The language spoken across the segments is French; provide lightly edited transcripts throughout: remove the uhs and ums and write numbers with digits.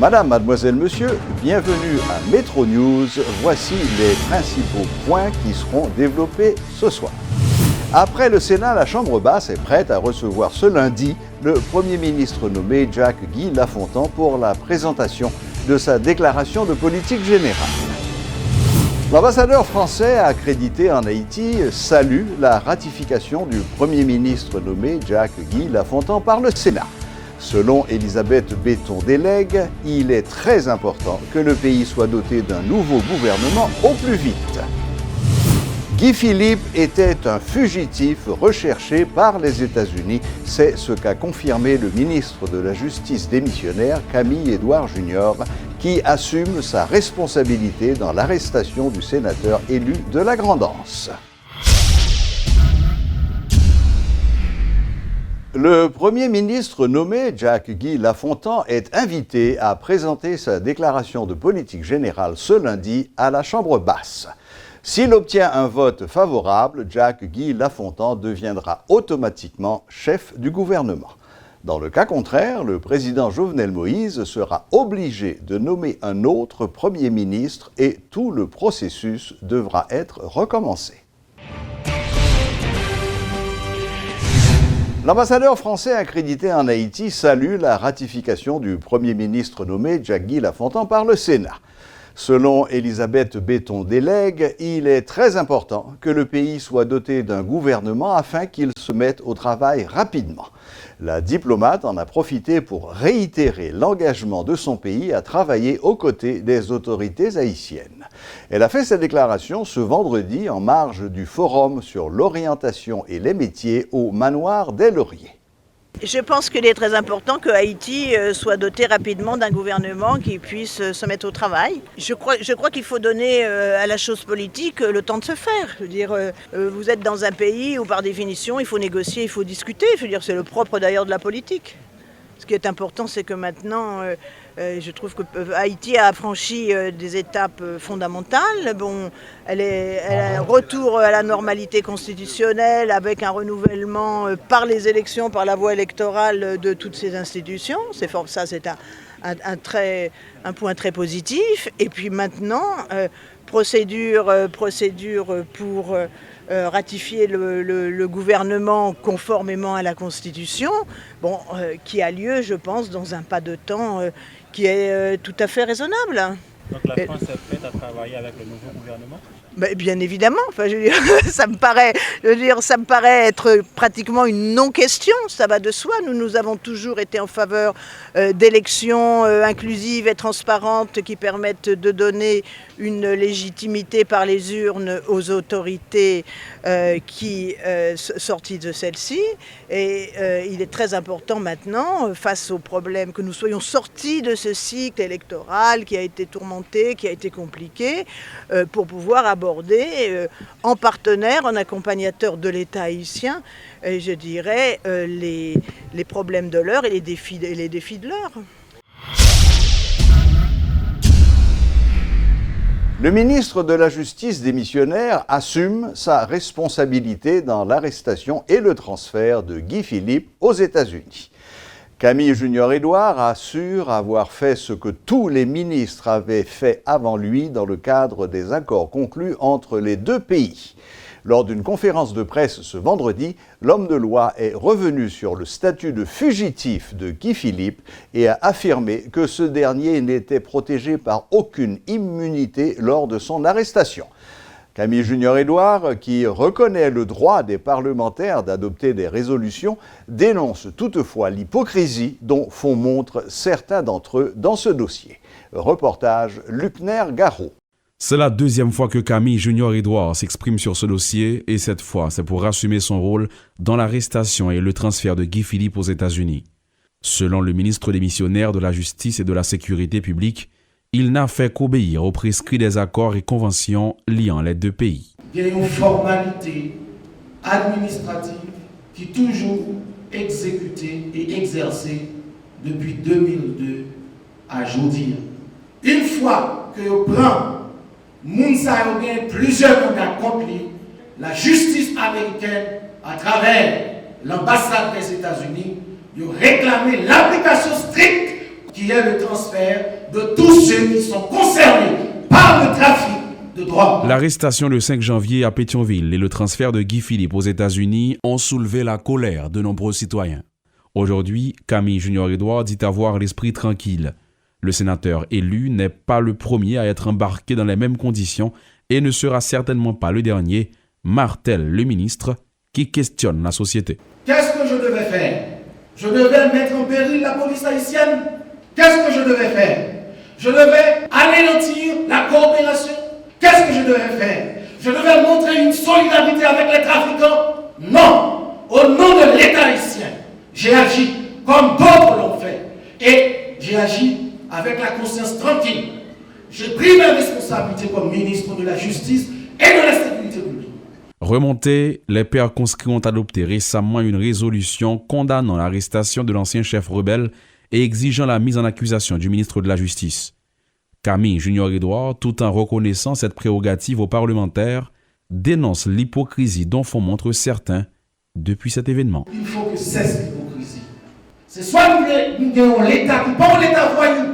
Madame, mademoiselle, monsieur, bienvenue à Métro News. Voici les principaux points qui seront développés ce soir. Après le Sénat, la Chambre basse est prête à recevoir ce lundi le Premier ministre nommé Jacques-Guy Lafontan pour la présentation de sa déclaration de politique générale. L'ambassadeur français accrédité en Haïti salue la ratification du Premier ministre nommé Jacques-Guy Lafontan par le Sénat. Selon Elisabeth Béton-Délègue, il est très important que le pays soit doté d'un nouveau gouvernement au plus vite. Guy Philippe était un fugitif recherché par les États-Unis. C'est ce qu'a confirmé le ministre de la Justice démissionnaire, Camille Édouard Junior, qui assume sa responsabilité dans l'arrestation du sénateur élu de la Grande-Anse. Le Premier ministre nommé Jacques-Guy Lafontan est invité à présenter sa déclaration de politique générale ce lundi à la Chambre basse. S'il obtient un vote favorable, Jacques-Guy Lafontan deviendra automatiquement chef du gouvernement. Dans le cas contraire, le président Jovenel Moïse sera obligé de nommer un autre Premier ministre et tout le processus devra être recommencé. L'ambassadeur français accrédité en Haïti salue la ratification du Premier ministre nommé Jacques-Guy Lafontan par le Sénat. Selon Elisabeth Béton-Délègue, il est très important que le pays soit doté d'un gouvernement afin qu'il se mette au travail rapidement. La diplomate en a profité pour réitérer l'engagement de son pays à travailler aux côtés des autorités haïtiennes. Elle a fait cette déclaration ce vendredi en marge du forum sur l'orientation et les métiers au manoir des Lauriers. Je pense qu'il est très important que Haïti soit doté rapidement d'un gouvernement qui puisse se mettre au travail. Je crois qu'il faut donner à la chose politique le temps de se faire. Je veux dire, vous êtes dans un pays où par définition il faut négocier, il faut discuter. Je veux dire, c'est le propre d'ailleurs de la politique. Ce qui est important, c'est que maintenant, je trouve que Haïti a franchi des étapes fondamentales. Bon, elle a un retour à la normalité constitutionnelle avec un renouvellement par les élections, par la voie électorale de toutes ces institutions. Ça, c'est un point très positif. Et puis maintenant, procédure pour ratifier le gouvernement conformément à la Constitution, qui a lieu, je pense, dans un pas de temps qui est tout à fait raisonnable. Donc la France est prête à travailler avec le nouveau gouvernement ? Bien évidemment, enfin, je veux dire, ça me paraît être pratiquement une non-question, ça va de soi. Nous avons toujours été en faveur d'élections inclusives et transparentes qui permettent de donner une légitimité par les urnes aux autorités sorties de celles-ci. Et il est très important maintenant, face au problème, que nous soyons sortis de ce cycle électoral qui a été tourmenté, qui a été compliqué, pour pouvoir aborder en partenaire, en accompagnateur de l'État haïtien, je dirais, les problèmes de l'heure et les défis de l'heure. Le ministre de la Justice démissionnaire assume sa responsabilité dans l'arrestation et le transfert de Guy Philippe aux États-Unis. Camille Junior-Édouard assure avoir fait ce que tous les ministres avaient fait avant lui dans le cadre des accords conclus entre les deux pays. Lors d'une conférence de presse ce vendredi, l'homme de loi est revenu sur le statut de fugitif de Guy Philippe et a affirmé que ce dernier n'était protégé par aucune immunité lors de son arrestation. Camille Junior-Édouard, qui reconnaît le droit des parlementaires d'adopter des résolutions, dénonce toutefois l'hypocrisie dont font montre certains d'entre eux dans ce dossier. Reportage Lucner Garot. C'est la deuxième fois que Camille Junior-Édouard s'exprime sur ce dossier et cette fois, c'est pour assumer son rôle dans l'arrestation et le transfert de Guy Philippe aux États-Unis. Selon le ministre démissionnaire de la Justice et de la Sécurité publique, il n'a fait qu'obéir aux prescrits des accords et conventions liant les deux pays. Il y a une formalité administrative qui est toujours exécutée et exercée depuis 2002 à aujourd'hui. Une fois que vous prenez Mounsa plusieurs mandats contre lui, la justice américaine, à travers l'ambassade des États-Unis, de réclamer l'application stricte qu'il y ait le transfert de tous ceux qui sont concernés par le trafic de drogue. L'arrestation le 5 janvier à Pétionville et le transfert de Guy Philippe aux États-Unis ont soulevé la colère de nombreux citoyens. Aujourd'hui, Camille Junior-Edouard dit avoir l'esprit tranquille. Le sénateur élu n'est pas le premier à être embarqué dans les mêmes conditions et ne sera certainement pas le dernier, martèle le ministre, qui questionne la société. Qu'est-ce que je devais faire? Je devais mettre en péril la police haïtienne? Qu'est-ce que je devais faire? Je devais anéantir la coopération? Qu'est-ce que je devais faire? Je devais montrer une solidarité avec les trafiquants? Non! Au nom de l'État haïtien, j'ai agi comme d'autres l'ont fait. Et j'ai agi avec la conscience tranquille. J'ai pris mes responsabilités comme ministre de la Justice et de la Sécurité publique. Remontés, les pairs conscrits ont adopté récemment une résolution condamnant l'arrestation de l'ancien chef rebelle et exigeant la mise en accusation du ministre de la Justice. Camille Junior-Edouard, tout en reconnaissant cette prérogative aux parlementaires, dénonce l'hypocrisie dont font montre certains depuis cet événement. Il faut que cesse l'hypocrisie. C'est soit nous gagnons l'État, qui pas l'État voyou,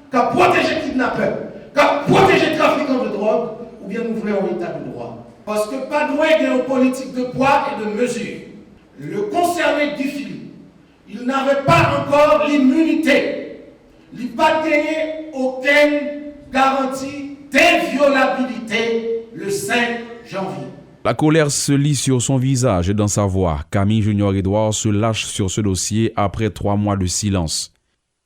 qui a protégé les kidnappeurs, qui a protégé les trafiquants de drogue, ou bien nous voulons un État de droit. Parce que pas de droit est une politique de poids et de mesure. Le concerné Guy Philippe, il n'avait pas encore l'immunité. Il n'a pas gagné aucune garantie d'inviolabilité le 5 janvier. La colère se lit sur son visage et dans sa voix. Camille Junior-Edouard se lâche sur ce dossier après 3 mois de silence.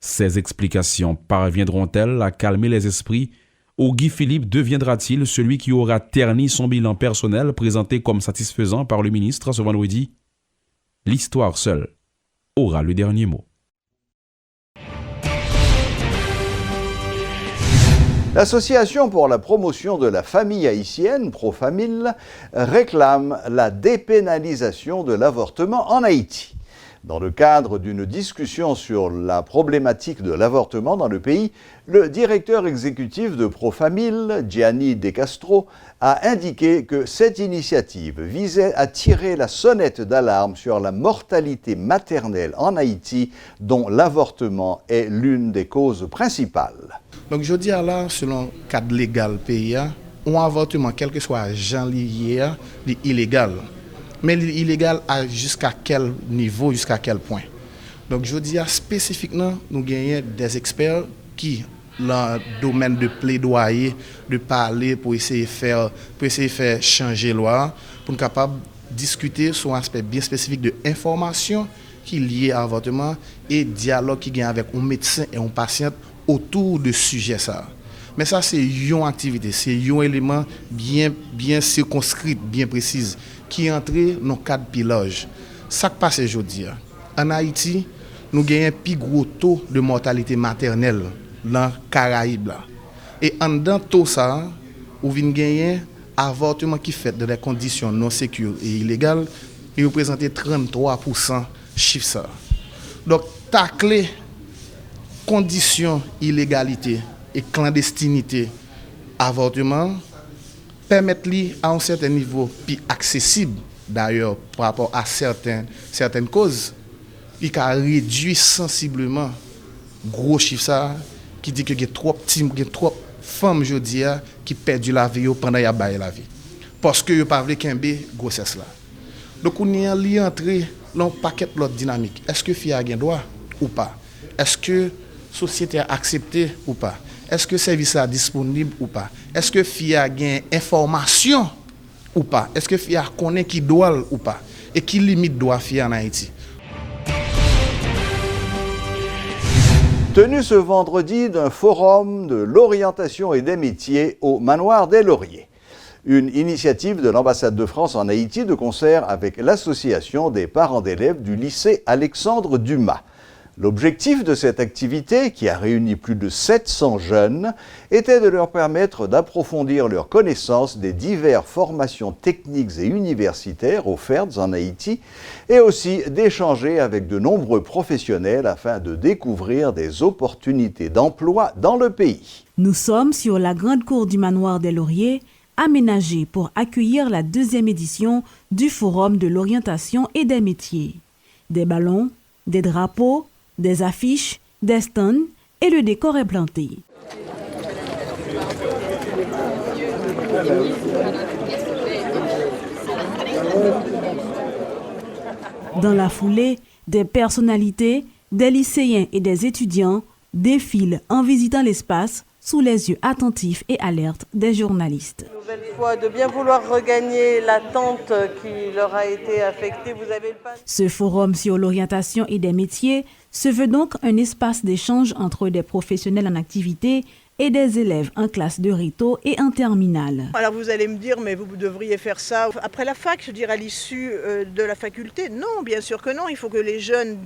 Ces explications parviendront-elles à calmer les esprits ou Guy Philippe deviendra-t-il celui qui aura terni son bilan personnel présenté comme satisfaisant par le ministre ce vendredi? L'histoire seule aura le dernier mot. L'Association pour la promotion de la famille haïtienne, Profamil, réclame la dépénalisation de l'avortement en Haïti. Dans le cadre d'une discussion sur la problématique de l'avortement dans le pays, le directeur exécutif de Profamil, Gianni De Castro, a indiqué que cette initiative visait à tirer la sonnette d'alarme sur la mortalité maternelle en Haïti, dont l'avortement est l'une des causes principales. Donc je dis là, selon le cadre légal pays, un avortement, quel que soit genre lié, est illégal. Mais illégal jusqu'à quel niveau, jusqu'à quel point. Donc je dis spécifiquement, nous gagnons des experts qui, dans le domaine de plaidoyer, de parler pour essayer de faire changer la loi, pour être capable de discuter sur un aspect bien spécifique de information qui est lié à l'avortement et dialogue qui gagne avec un médecin et un patient autour de ce sujet. Mais ça, c'est une activité, c'est un élément bien circonscrit, bien précis, qui est entré dans le cadre piloge. Ça qui passe aujourd'hui. En Haïti, nous avons un plus gros taux de mortalité maternelle dans les Caraïbes. Et en dedans tout ça, nous avons gagné un avortement qui fait dans des conditions non sécures et illégales, il représente 33% chiffre ça. Donc, tacler conditions illégalité et clandestinité avortement permettent à un certain niveau puis accessible d'ailleurs par rapport à certaines causes puis qui a réduit sensiblement gros chiffre ça qui dit que il y a trop femmes aujourd'hui qui perdent la vie pendant y a bail la vie parce que yo pas veut kembe grossesse là. Donc on y est entré dans paquet l'autre dynamique. Est-ce que fille a gain droit ou pas? Est-ce que société a accepté ou pas? Est-ce que service est disponible ou pas? Est-ce que fille a gain information ou pas? Est-ce que fille a connaît qui doit ou pas? Et qui limite doit fille en Haïti? Tenu ce vendredi d'un forum de l'orientation et des métiers au Manoir des Lauriers. Une initiative de l'ambassade de France en Haïti de concert avec l'association des parents d'élèves du lycée Alexandre Dumas. L'objectif de cette activité, qui a réuni plus de 700 jeunes, était de leur permettre d'approfondir leurs connaissances des diverses formations techniques et universitaires offertes en Haïti et aussi d'échanger avec de nombreux professionnels afin de découvrir des opportunités d'emploi dans le pays. Nous sommes sur la grande cour du Manoir des Lauriers, aménagée pour accueillir la 2e édition du Forum de l'orientation et des métiers. Des ballons, des drapeaux, des affiches, des stands, et le décor est planté. Dans la foulée, des personnalités, des lycéens et des étudiants défilent en visitant l'espace sous les yeux attentifs et alertes des journalistes. Nouvelle fois de bien vouloir regagner l'attente qui leur a été affectée. Vous avez le pas. Ce forum sur l'orientation et des métiers se veut donc un espace d'échange entre des professionnels en activité et des élèves en classe de réto et en terminale. Alors vous allez me dire, mais vous devriez faire ça après la fac, je dirais à l'issue de la faculté. Non, bien sûr que non. Il faut que les jeunes,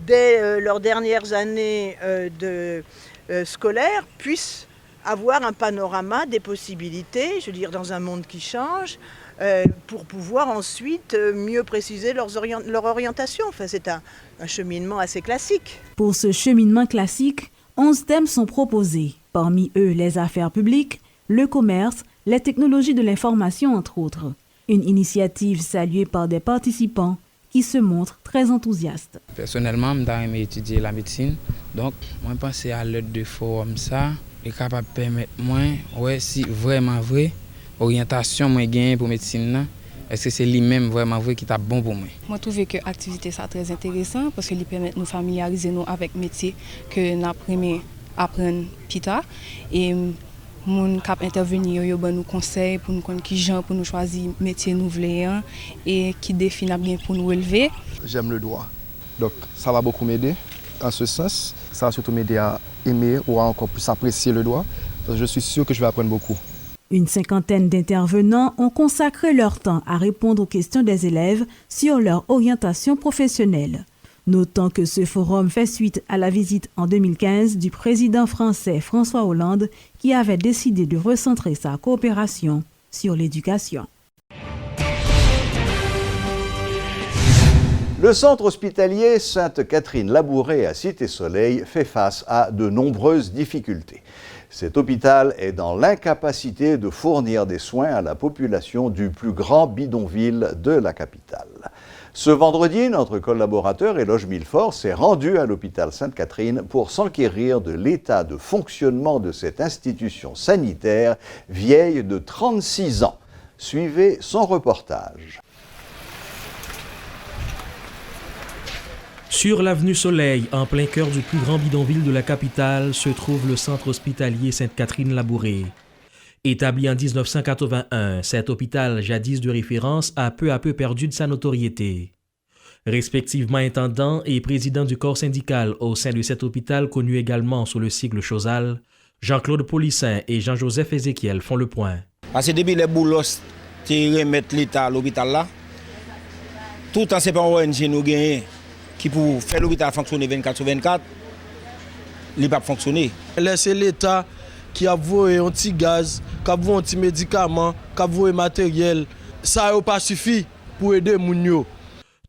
dès leurs dernières années scolaires, puissent avoir un panorama des possibilités, je veux dire dans un monde qui change, pour pouvoir ensuite mieux préciser leur orientation. Enfin, c'est un cheminement assez classique. Pour ce cheminement classique, 11 thèmes sont proposés. Parmi eux, les affaires publiques, le commerce, les technologies de l'information, entre autres. Une initiative saluée par des participants qui se montrent très enthousiastes. Personnellement, j'ai étudié la médecine, donc moi je pense à l'aide de forum ça est capable de permettre moi, ouais, si vraiment vrai, orientation moi gagne pour médecine, est-ce que c'est lui-même vraiment vrai qui est bon pour moi? Moi, je trouve que l'activité est très intéressante parce qu'il permet de nous familiariser avec le métier que nous apprenons apprendre plus tard. Et nous cap intervenir, nous conseils pour nous connaître qui gens pour nous choisir le métier nous voulons et qui définit bien pour nous élever. J'aime le droit, donc ça va beaucoup m'aider en ce sens. Ça va surtout m'aider à aimer ou à encore plus apprécier le droit. Je suis sûr que je vais apprendre beaucoup. Une cinquantaine d'intervenants ont consacré leur temps à répondre aux questions des élèves sur leur orientation professionnelle. Notons que ce forum fait suite à la visite en 2015 du président français François Hollande qui avait décidé de recentrer sa coopération sur l'éducation. Le centre hospitalier Sainte-Catherine-Labouré à Cité-Soleil fait face à de nombreuses difficultés. Cet hôpital est dans l'incapacité de fournir des soins à la population du plus grand bidonville de la capitale. Ce vendredi, notre collaborateur Éloge Millefort s'est rendu à l'hôpital Sainte-Catherine pour s'enquérir de l'état de fonctionnement de cette institution sanitaire vieille de 36 ans. Suivez son reportage. Sur l'avenue Soleil, en plein cœur du plus grand bidonville de la capitale, se trouve le centre hospitalier Sainte-Catherine-Labouré. Établi en 1981, cet hôpital, jadis de référence, a peu à peu perdu de sa notoriété. Respectivement intendant et président du corps syndical au sein de cet hôpital connu également sous le sigle Chosal, Jean-Claude Polissin et Jean-Joseph Ézéchiel font le point. Parce que depuis les boulos qui remettent l'État à l'hôpital là, tout en c'est pas ONG nous gagnons qui pour faire l'hôpital fonctionner 24/24, il ne peut pas fonctionner. Laisser l'État qui a voué un petit gaz, qui a voué un petit médicament, qui a voué matériel, ça n'a pas suffi pour aider Mounio.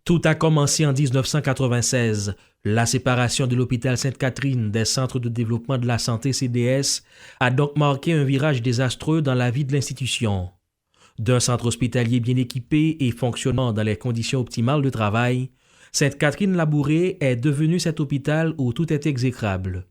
Tout a commencé en 1996. La séparation de l'hôpital Sainte-Catherine des centres de développement de la santé CDS a donc marqué un virage désastreux dans la vie de l'institution. D'un centre hospitalier bien équipé et fonctionnant dans les conditions optimales de travail, Sainte-Catherine-Labouré est devenu cet hôpital où tout est exécrable.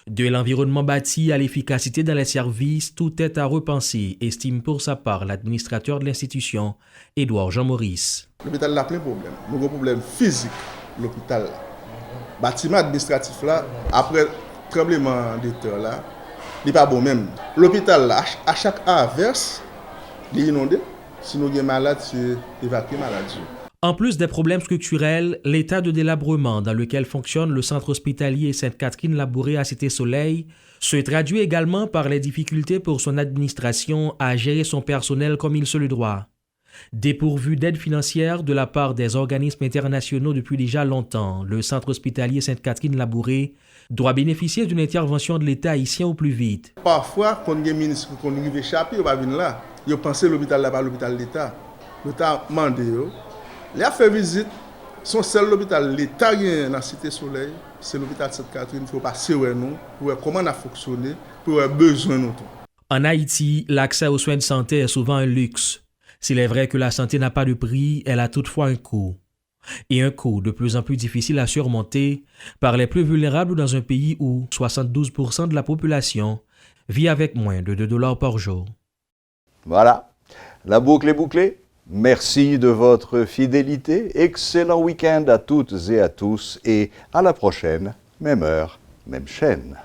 De l'environnement bâti à l'efficacité dans les services, tout est à repenser, estime pour sa part l'administrateur de l'institution, Édouard Jean-Maurice. L'hôpital a plein de problèmes. Nous avons un problème physique, l'hôpital. Le bâtiment administratif là, après le tremblement de terre là, il n'est pas bon même. L'hôpital là, à chaque averse, il est inondé. Si nous sommes malades, c'est évacuer maladie. En plus des problèmes structurels, l'état de délabrement dans lequel fonctionne le centre hospitalier Sainte-Catherine-Labouré à Cité-Soleil se traduit également par les difficultés pour son administration à gérer son personnel comme il se le doit. Dépourvu d'aide financière de la part des organismes internationaux depuis déjà longtemps, le centre hospitalier Sainte-Catherine-Labouré doit bénéficier d'une intervention de l'État haïtien au plus vite. Parfois, quand les ministres qui arrivent échappés, ils ne viennent là. Ils pensent que l'hôpital là, pas l'hôpital de l'État. L'État a demandé. Ils ont fait visite. Son seul hôpital, l'État dans la Cité-Soleil, c'est l'hôpital Sainte-Catherine. Il faut passer où nous, pour voir comment on a fonctionné, pour voir besoin de nous. En Haïti, l'accès aux soins de santé est souvent un luxe. S'il est vrai que la santé n'a pas de prix, elle a toutefois un coût. et un coût de plus en plus difficile à surmonter par les plus vulnérables dans un pays où 72% de la population vit avec moins de $2 par jour. Voilà, la boucle est bouclée. Merci de votre fidélité. Excellent week-end à toutes et à tous et à la prochaine, même heure, même chaîne.